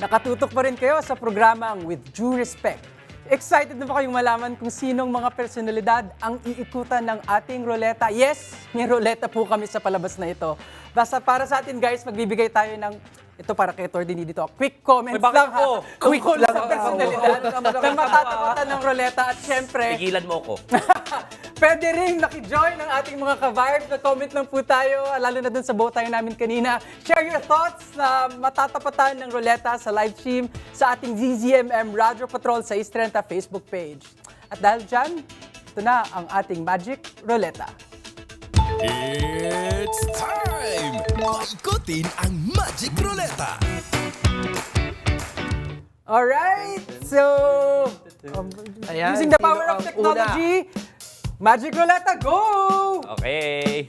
Nakatutok pa rin kayo sa programang With Due Respect. Excited na ba kayong malaman kung sinong mga personalidad ang iikutan ng ating ruleta? Yes, may ruleta po kami sa palabas na ito. Basta para sa atin guys, magbibigay tayo ng, ito para kay Tordini dito, quick comments bakit lang ako? Quick lang sa personalidad na matataputan ng ruleta at syempre, Pigilan mo ko. pwede rin nakijoin ng ating mga ka-vibes. Mag-comment lang po tayo, lalo na dun sa bow tie namin kanina. Share your thoughts na matatapatan ng ruleta sa live stream sa ating ZZMM Radio Patrol sa East 30 Facebook page. At dahil dyan, ito na ang ating Magic Ruleta. It's time! Maikutin ang Magic Ruleta! Alright, so Ayan, using the sino power of ang technology, Magic Ruleta, go! Okay.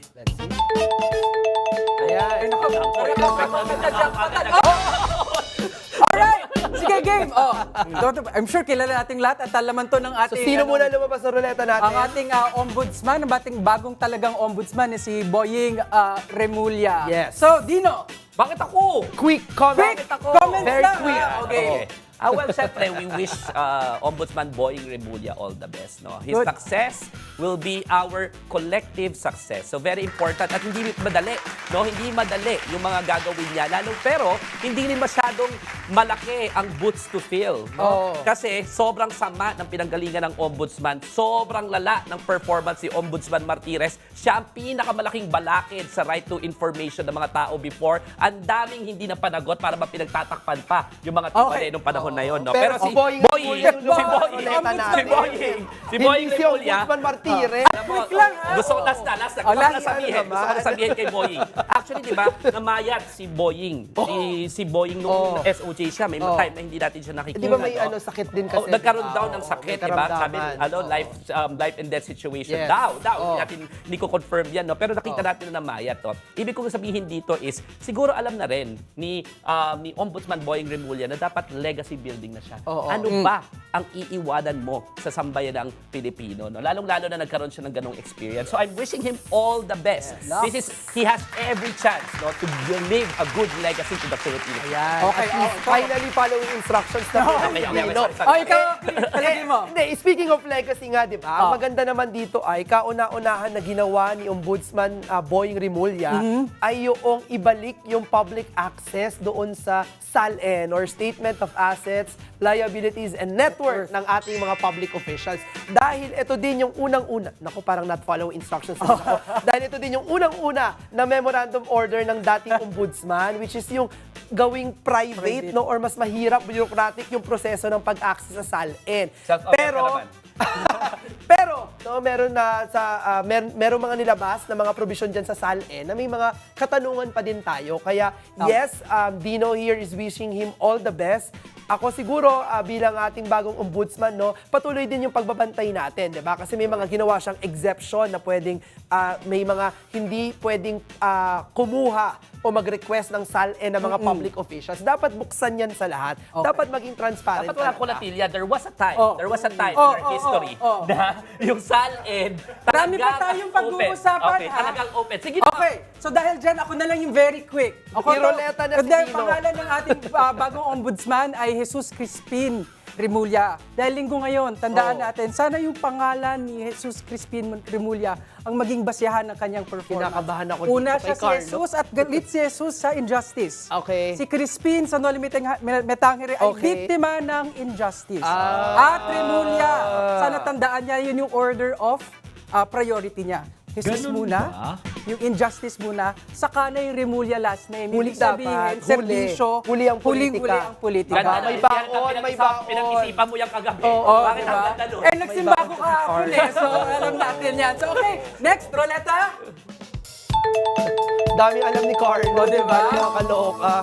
Ayan. Alright, sige game. Oh, I'm sure kilala nating lahat at alaman to ng So, ating... sino muna lumabas sa ruleta natin? Ang ating ombudsman, ang ating bagong talagang ombudsman na si Boying Remulla. Yes. So, Dino, Bakit ako? Quick comment. quick comments Very lang. quick. Okay. Well, syempre, we wish Ombudsman Boying Remulla all the best. No? His Good. success will be our collective success. So, very important. At hindi madali. No? Hindi madali yung mga gagawin niya. Pero, hindi rin masyadong malaki ang boots to fill. No? Oo. Kasi, sobrang sama ng pinanggalingan ng Ombudsman. Sobrang lala ng performance si Ombudsman Martires. Siya ang pinakamalaking balakid sa right to information ng mga tao before. Ang daming hindi na panagot para mapinagtatakpan pa yung mga Okay. nung panahon na yun. No? Pero si Boying Remulla yung lumabas sa ruleta natin. Si Boying Hindi si Remulla. Ombudsman Martires. Alam mo, Quick lang, ha? Gusto ko last na. Gusto ko last na sabihin. na Gusto ko na naman. sabihin kay Boying. Actually, di ba, namayat si Boying. Si Boying nung SOJ siya. May time na hindi natin siya nakikita. Di ba may no? sakit din kasi? Nagkaroon di ba? daw ng Oo, sakit, may di ba? Sabi, karamdaman. life and death situation. Yes. Daw. Oo. Hindi ko confirm yan, no? Pero nakita natin na namayat. No? Ibig kong sabihin dito is, siguro alam na rin ni Ombudsman Boying Remulla na dapat legacy building na siya. Oo. Ano ba ang iiwanan mo sa sambayanang Pilipino? No? Lalong-lalo na nagkaroon siya ng ganong experience. So I'm wishing him all the best. He has every chance no, to leave a good legacy to the Philippines. Ayan. Okay, At least finally following instructions na Pilipino. Oh, ikaw, talagin mo. Hindi, speaking of legacy nga, di ba? Ang maganda naman dito ay kauna-unahan na ginawa ni Ombudsman Boying Remulla ay yung ibalik yung public access doon sa SALN or Statement of Assets, Liabilities, and Net Worth ng ating mga public officials. Dahil ito din yung unang-una, naku parang not follow instructions na ako. Dahil ito din yung unang-una na memorandum order ng dating ombudsman, which is yung gawing private, no, or mas mahirap, bureaucratic yung proseso ng pag-access sa SALN. Self-aware ka Pero, naman. pero no, meron mga nilabas na mga provision diyan sa SALN na may mga katanungan pa din tayo. Kaya yes, Dino here is wishing him all the best. Ako siguro bilang ating bagong ombudsman, no, patuloy din yung pagbabantay natin, 'di ba? Kasi may mga ginawa siyang exception na pwedeng may mga hindi pwedeng kumuha o mag-request ng SALN ng mga public officials. Dapat buksan yan sa lahat. Okay. Dapat maging transparent. Dapat wala talaga. kulatilya. There was a time in Oh, our history oh. na yung SALN Marami pa talagang tayong open. pag-uusapan, Okay, ha? talagang open. Sige na. Okay, so dahil dyan, ako na lang yung very quick. Iroleta na si Dahil Dino. pangalan ng ating bagong ombudsman ay Jesus Crispin Remulla. Dahil linggo ngayon, tandaan natin, sana yung pangalan ni Jesus Crispin Remulla ang maging basehan ng kanyang performance. Kinakabahan ako dito Una kay siya si Carlo. Jesus at galit si Jesus sa injustice. Okay. Si Crispin sa Noli Metangere ay Okay. biktima ng injustice. At Remulla, sana tandaan niya yun yung order of priority niya. Jesus muna, yung injustice muna, saka na yung Remulla last name. Huli Ibig sabihin, dapat, serbisyo, huli ang politika. huli ang politika. Ganda May na. baon, may baon. Pinag-isipan mo yung kagabi. Oo, Bakit ang ganda nun? Nagsimba ako kahapon so alam natin yan. So okay, next, Roleta. Dami alam ni Carlo, O, diba? Nakakaloka.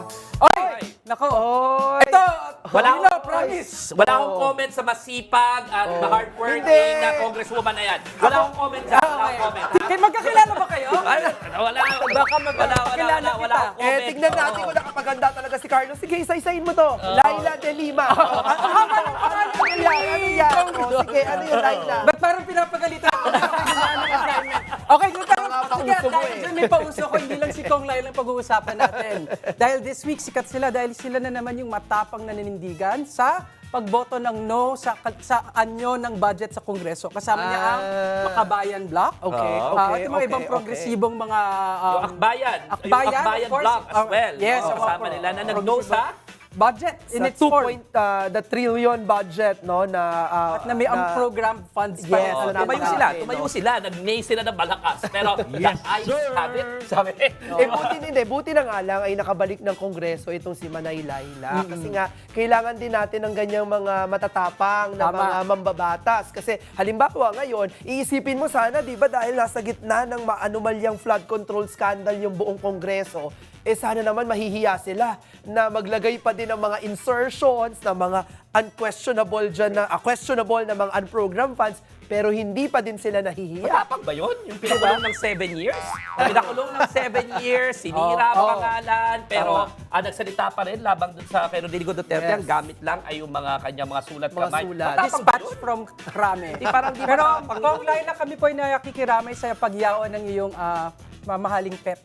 Oy! Nako. Oy! Ito, Wala Dino, akong promise. Wala akong comment sa masipag at hardworking Hindi. na congresswoman na yan. Wala akong comment dyan. Wala akong comment. ha? Okay, magkakilala ba kayo? Wala. Baka magkakilala Wala kita. akong comment. Tignan natin kung nakapaganda talaga si Carlo. Sige, isa-isahin mo to. Laila de Lima. Ano yan? Sige, ano yun, Laila? Ba't parang pinapagalitan ako na gumawa ng assignment? Okay, dito tayo. Sige, Nakakauso dahil dyan may pauso ko, hindi lang si Kong Lai lang pag-uusapan natin. Dahil this week, sikat sila dahil sila na naman yung matapang na nanindigan sa pagboto ng no sa anyo ng budget sa Kongreso. Kasama niya ang Makabayan Bloc. Okay, At yung mga ibang progresibong mga... Yung Akbayan. Akbayan, Yung Akbayan of course. block as well. Yes, Oo, kasama nila na nag-no sa... budget in Sa its form. the trillion budget, no, na... At na may unprogrammed funds pa. Yes, yan. na Tumayo sila, nag-nay sila ng malakas. Pero the eyes have it, sabi. Buti na nga lang ay nakabalik ng Kongreso itong si Manay Laila. Kasi nga, kailangan din natin ng ganyang mga matatapang na Tama. mga mambabatas. Kasi halimbawa ngayon, iisipin mo sana, di ba, dahil nasa gitna ng maanumalyang flood control scandal yung buong Kongreso, sana naman mahihiya sila na maglagay pa din ng mga insertions, ng mga questionable na mga unprogrammed funds, pero hindi pa din sila nahihiya. Matapang ba yun? Yung pinakulong ng 7 years? Pinakulong ng 7 years, sinira ang pangalan, pero nagsalita pa rin labang dun sa kay Rodrigo Duterte. Yes. Ang gamit lang ay yung mga kanyang mga sulat Mga kamay. sulat. Matapang ba Dispatch yun? from Krame. Parang di Pero matapang Kong Laila, kami po ay nakikiramay sa pagyaon ng iyong mamahaling pet.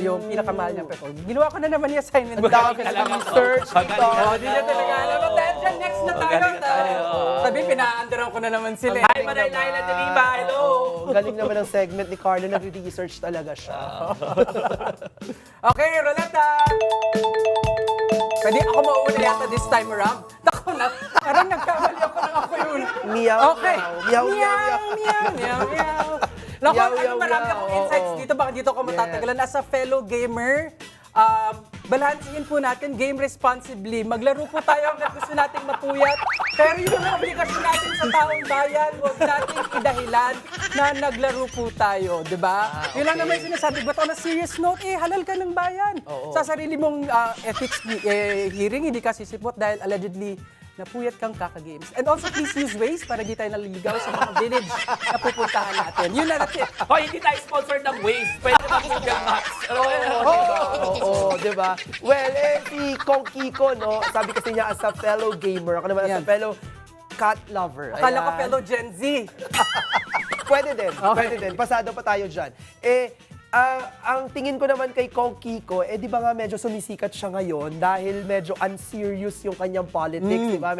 Yung pinakamahal niyang pet. Ginawa ko na naman yung assignment. Ang dami Galing ng ka lang. research Magaling dito. ka lang. Hindi niya talaga alam. But dahil dyan, next na tayo. Galing ka tayo. Sabi, pina-underan ko na naman sila. Hi, Manay Laila de Lima. Hello! Galing naman ang segment ni Carlo, nag-research talaga siya. Okay, Roleta! Pwede ako mauuna yata this time around. Tako na, parang nagkamali ako na ako yun. Meow, Okay. meow, meow, meow, meow, meow, meow. Naku, Meow, ano, meow, marami meow. akong insights Oo. dito. Baka dito ako matatagalan. As a fellow gamer, balansehin po natin, game responsibly. Maglaro po tayo hanggang gusto nating mapuyat. Pero yung mga obligasyon natin sa taong bayan, huwag nating idahilan na naglaro po tayo, di ba? Yun lang naman yung sinasabi. But on a serious note, halal ka ng bayan. Sa sarili mong ethics hearing, hindi ka sisipot dahil allegedly napuyat kang kaka-games. And also, please use Waze para di tayo naliligaw sa mga village na pupuntahan natin. Yun na, that's it. Hoy, hindi tayo sponsored ng Waze. Pwede ba Google Maps? Oo, di ba? Well, si Kong Kiko, no, sabi kasi niya as a fellow gamer, ako naman as a Yan. fellow cat lover. Akala ko Ayan. fellow Gen Z. Pwede din. Pasado pa tayo dyan. Ang tingin ko naman kay Kong Kiko, di ba nga medyo sumisikat siya ngayon dahil medyo unserious yung kanyang politics, di ba?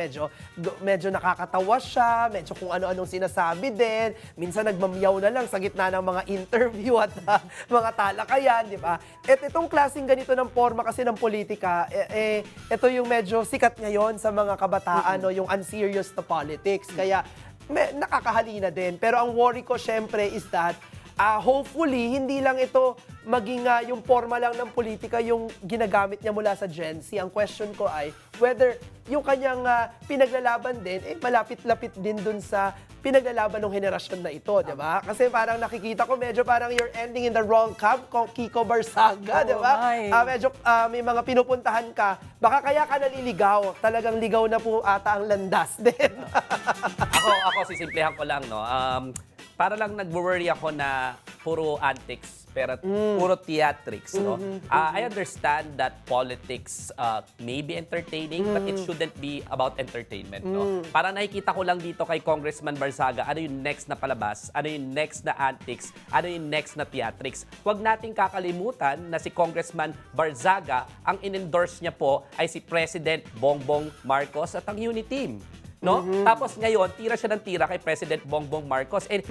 Medyo nakakatawa siya, medyo kung ano-anong sinasabi din. Minsan nagmamyaw na lang sa gitna ng mga interview at mga talakayan, di ba? At itong klaseng ganito ng forma kasi ng politika, ito yung medyo sikat ngayon sa mga kabataan, no, yung unserious na politics. Kaya nakakahalina din. Pero ang worry ko syempre is that hopefully, hindi lang ito maging yung forma lang ng politika yung ginagamit niya mula sa Gen Z. Ang question ko ay whether yung kanyang pinaglalaban din, malapit-lapit din dun sa pinaglalaban ng henerasyon na ito, di ba? Kasi parang nakikita ko, medyo parang you're ending in the wrong camp, Kiko Barsaga, di ba? Medyo may mga pinupuntahan ka, baka kaya ka naliligaw, talagang ligaw na po ata ang landas din. Ako, sisimplehan ko lang, no? Para lang nag-worry ako na puro antics, pero puro theatrics, no? I understand that politics may be entertaining, but it shouldn't be about entertainment, no? Parang nakikita ko lang dito kay Congressman Barzaga, ano yung next na palabas, ano yung next na antics, ano yung next na theatrics. Huwag nating kakalimutan na si Congressman Barzaga, ang in-endorse niya po ay si President Bongbong Marcos at ang Unity Team. No? Tapos ngayon, tira siya ng tira kay President Bongbong Marcos. And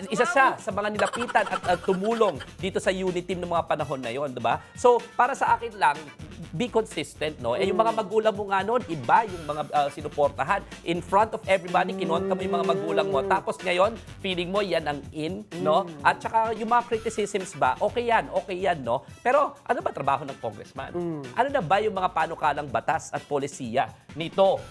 isa siya sa mga nilapitan at tumulong dito sa unity team ng mga panahon na yon, 'di ba? So, para sa akin lang, be consistent, no? Eh yung mga magulang mo nga noon, iba yung mga sinuportahan. In front of everybody, kinonta mo yung mga magulang mo. Tapos ngayon, feeling mo yan ang in, no? At saka yung mga criticisms ba, okay yan, no? Pero ano ba trabaho ng congressman? Ano na ba yung mga panukalang batas at polisiya nitong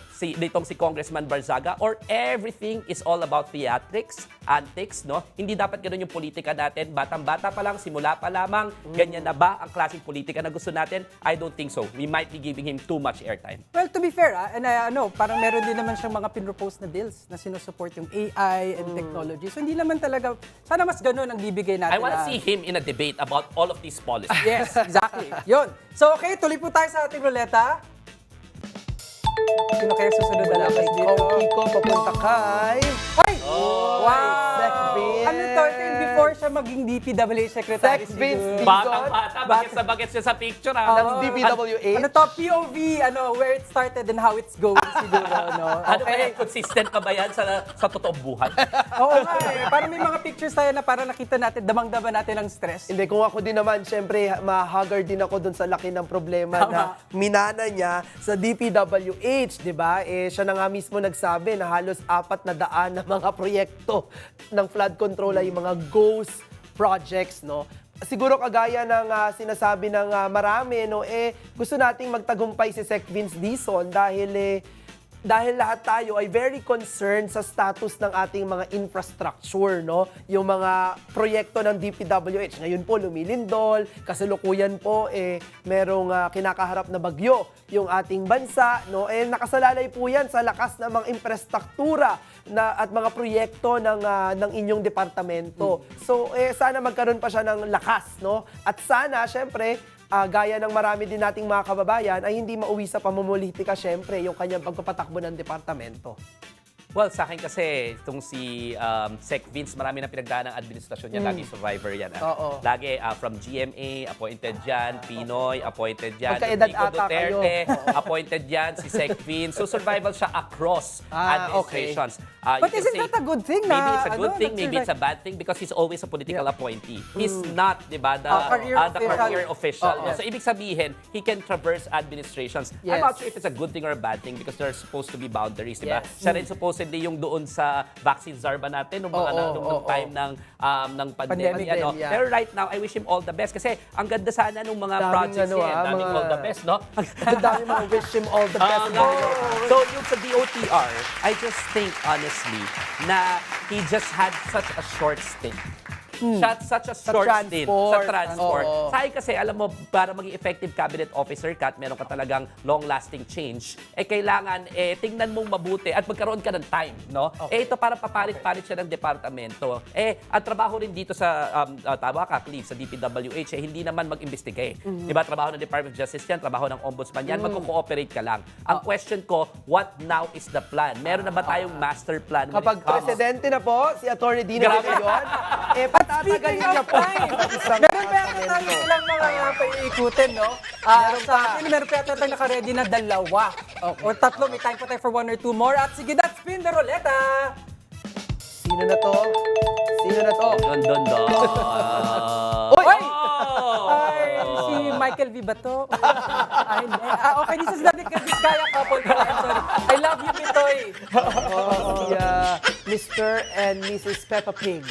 si Congressman Barzaga, or everything is all about theatrics, antics, no? Hindi dapat ganoon yung politika natin. Batang-bata pa lang, simula pa lamang, ganyan na ba ang klaseng politika na gusto natin? I don't think so. We might be giving him too much airtime. Well, to be fair, and parang meron din naman siyang mga pinropose na bills na sinusupport yung AI and technology. So hindi naman talaga, sana mas ganun ang bibigay natin. I want to see him in a debate about all of these policies. Yes, exactly. Yun. So okay, tuloy po tayo sa ating ruleta. Sino kaya susunod na Wala labas kay dito? Kong Kiko, papunta kay... Ay! Wow! Sec Vin. Ano to? Ito yung before siya maging DPWH secretary Sec Vince siguro. Dizon. Batang-bata, bagets na bagets siya sa picture, ha? Ng DPWH. Ano to? POV, where it started and how it's going siguro, no? Ano ba yan? Consistent pa ba yan sa totoong buhay? Oo nga eh. Parang may mga pictures tayo na parang nakita natin, damang-dama natin ang stress. Hindi, kung ako din naman, syempre, ma-haggard din ako dun sa laki ng problema Tama. na minana niya sa DPWH, di ba? Siya na nga mismo nagsabi na halos 400 na mga proyekto ng flood control ay mga ghost projects, no? Siguro kagaya ng sinasabi ng marami, no, gusto nating magtagumpay si Sec Vince Dizon dahil lahat tayo ay very concerned sa status ng ating mga infrastructure, no? Yung mga proyekto ng DPWH. Ngayon po, lumilindol, kasalukuyan po, merong kinakaharap na bagyo yung ating bansa, no? Nakasalalay po yan sa lakas ng mga infrastruktura at mga proyekto ng inyong departamento. So, sana magkaroon pa siya ng lakas, no? At sana, syempre, gaya ng marami din nating mga kababayan, ay hindi mauwi sa pamumulitika, syempre, yung kanyang pagpapatakbo ng departamento. Well, sa akin kasi, itong si Sec Vince, marami na pinagdaan ng administrasyon niya. Lagi survivor yan. Oo. Lagi from GMA, appointed yan. Pinoy, appointed yan. Magkaedad Rodrigo ata kayo. Duterte, appointed yan. Si Sec Vince. So, survival siya across administrations. But You can isn't say, that a good thing na, maybe it's a good thing, that's maybe it's a bad thing because he's always a political appointee. He's not, di ba, the career official. So, ibig sabihin, he can traverse administrations. Yes. I'm not sure if it's a good thing or a bad thing because there's supposed to be boundaries, di ba? Yes. Siya rin supposedly yung doon sa vaccine czar ba natin nung time ng pandemic. Pandemic, yeah. Pero right now, I wish him all the best kasi ang ganda sana nung mga Daming projects niya. Daming all the best, no? Ang dami mga wish him all the best. So yung sa DOTR, I just think honestly na he just had such a short stint. Such a short stint sa transport. Oo. Sa akin kasi, alam mo, para maging effective cabinet officer ka at meron ka talagang long-lasting change, kailangan, tingnan mong mabuti at magkaroon ka ng time, no? Okay. Ito para papalit-palit siya ng departamento. Ang trabaho rin dito sa, tawa ka, Clive, sa DPWH, hindi naman mag-investigate. Diba, trabaho ng Department of Justice yan, trabaho ng Ombudsman yan, magko-cooperate ka lang. Ang question ko, what now is the plan? Meron na ba tayong master plan? when Kapag it comes- presidente na po, si Atty. Dino Grabe. Leon, patatagalin niya po. Isang Meron pa yata tayo departamento. ilang mga paiikutin, no? Sa akin, meron pa yata tayo naka-ready na 2. O 3, may time pa tayo for 1 or 2 more. At sige, that's spin the ruleta! Sino na to? Sino na to? Don. Uy! Ay, si Michael V. ba to? Ay, hindi. Okay, this is the Vizcaya couple. I'm sorry. I love you, Pitoy. Si Mr. and Mrs. Peppa Pig.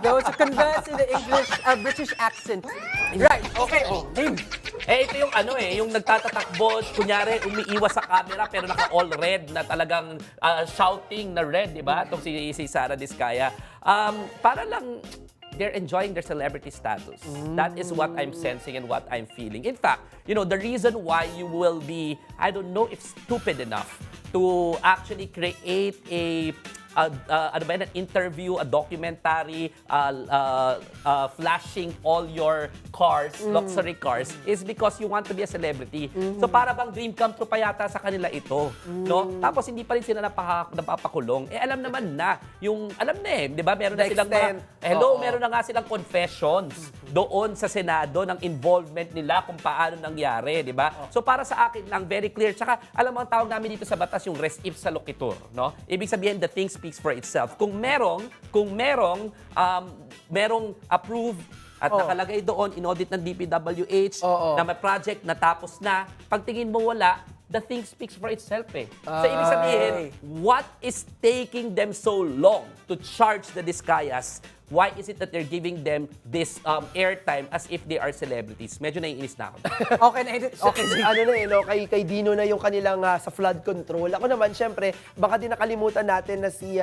Those who converse in the English, British accent. Right, okay. Name. Ito yung yung nagtatatakbo, kunyari umiiwas sa camera pero naka-all red na talagang shouting na red, di ba? Itong si Sara Diskaya. Para lang they're enjoying their celebrity status. That is what I'm sensing and what I'm feeling. In fact, the reason why you will be, I don't know if stupid enough to actually create an interview, a documentary, flashing all your cars, luxury cars, is because you want to be a celebrity. So para bang dream come true pa yata sa kanila ito, no? Tapos hindi pa rin sila napapakulong. Alam naman na, di ba? Meron na The silang extent. meron na nga silang confessions doon sa Senado ng involvement nila kung paano nangyari, di ba? So para sa akin lang, very clear. Tsaka, alam mo, ang tawag namin dito sa batas yung res if sa loquitur, no? Ibig sabihin, the thing speaks for itself. Kung merong approved at nakalagay doon, in-audit ng DPWH, na may project natapos na, pagtingin mo wala, the thing speaks for itself So, ibig sabihin, what is taking them so long to charge the Diskayas? Why is it that they're giving them this airtime as if they are celebrities? Medyo naiinis na ako. Okay na, okay. Kay Dino na yung kanilang sa flood control. Ako naman, syempre, baka din nakalimutan natin na si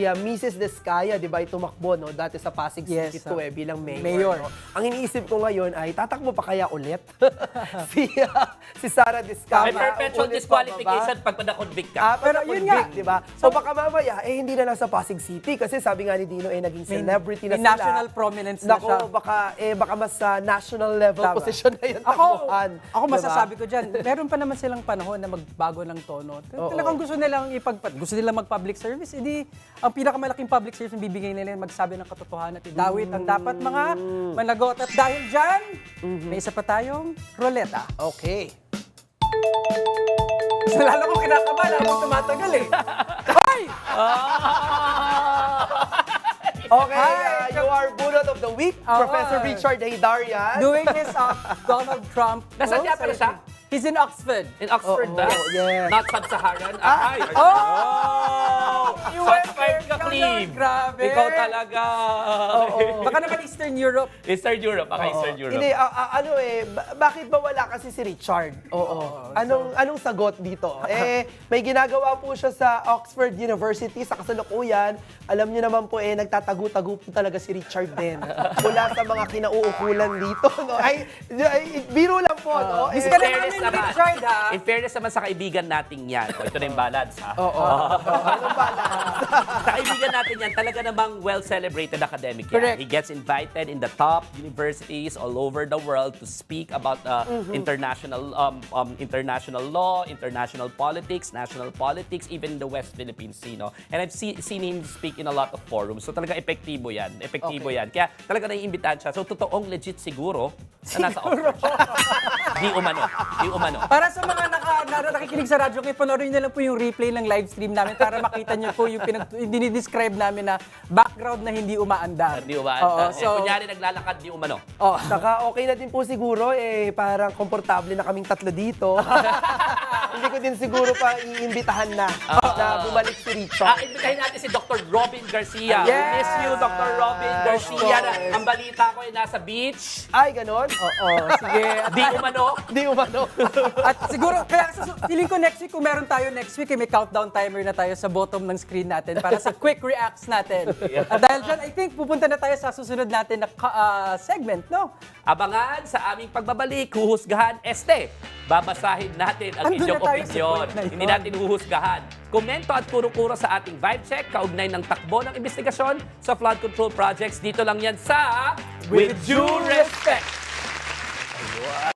Mrs. Diskaya, di ba, tumakbo, no? Dati sa Pasig City Yes, bilang mayor. mayor. No? Ang iniisip ko ngayon ay, tatakbo pa kaya ulit? si Sara Diskaya. May perpetual ulit disqualification pag na-convict ka. Pero Pero yun yun nga. nga, di ba? So baka mamaya, hindi na lang sa Pasig City kasi sabi nga ni Dino, naging celebrity na may sila. national prominence na Nako, siya. baka mas sa national level Tama. position na yung Ako takbuhan. masasabi ko dyan, meron pa naman silang panahon na magbago ng tono. Talagang gusto nilang mag-public service, edi ang pinakamalaking public service na bibigay nila yung magsabi ng katotohanan at idawit ang dapat mga managot. At dahil dyan, may isa pa tayong roleta. Okay. So, lalo ko kinakabahan habang tumatagal eh. Hoy! Okay, Hi, you are Bunot of the Week, Oo. Professor Richard Heydarian. Doing his Donald Trump. Nasaan niya pala siya? He's in Oxford. In Oxford ba? yes. Not Sub-Saharan? Ay! You went Shots there, fired ka, Cleve. grabe. Ikaw talaga. Baka naman Eastern Europe. Eastern Europe. Baka Eastern Europe. Hindi, bakit ba wala kasi si Richard? Oo. Anong sagot dito? May ginagawa po siya sa Oxford University sa kasalukuyan. Alam niyo naman po, nagtatago-tago po talaga si Richard din. Mula sa mga kinauukulan dito. No? Biro lang po, no? Miss ka na fairness namin, naman. Richard, ha? In fairness naman sa kaibigan nating yan. O, ito na yung balance, ha? Anong bala? Sa kaibigan natin yan, talaga namang well-celebrated academic yan. Correct. He gets invited in the top universities all over the world to speak about international law, international politics, national politics, even in the West Philippines Sea, no? And I've seen him speak in a lot of forums. So talaga epektibo yan. Epektibo yan. Kaya talaga naiimbitahan siya. So totoong legit siguro na nasa Oxford siya. Di umano. Para sa mga nakikinig sa radyo, kayo panoorin nyo lang po yung replay ng live stream namin para makita nyo po yung dinidescribe namin na background na hindi umaandar. Di umano. Oo, so, Kunyari naglalakad, di umano. Saka okay na din po siguro, parang komportable na kaming tatlo dito. Hindi ko din siguro pa iimbitahan na bumalik si Richard. Imbitahin natin si Dr. Robin Garcia. Yes! We miss you, Dr. Robin Garcia. Ang balita ko ay nasa beach. Ay, ganon? sige. Di umano. Di umano. At siguro, kaya feeling ko next week, kung meron tayo next week, may countdown timer na tayo sa bottom ng screen natin para sa quick reacts natin. At dahil dyan, I think pupunta na tayo sa susunod natin na segment, no? Abangan sa aming pagbabalik, huhusgahan babasahin natin ang Andun inyong na tayo sa opinion. point na yun. Hindi natin huhusgahan. Komento at kuro-kuro sa ating vibe check, kaugnay ng takbo ng investigasyon sa flood control projects. Dito lang yan sa With Due Respect.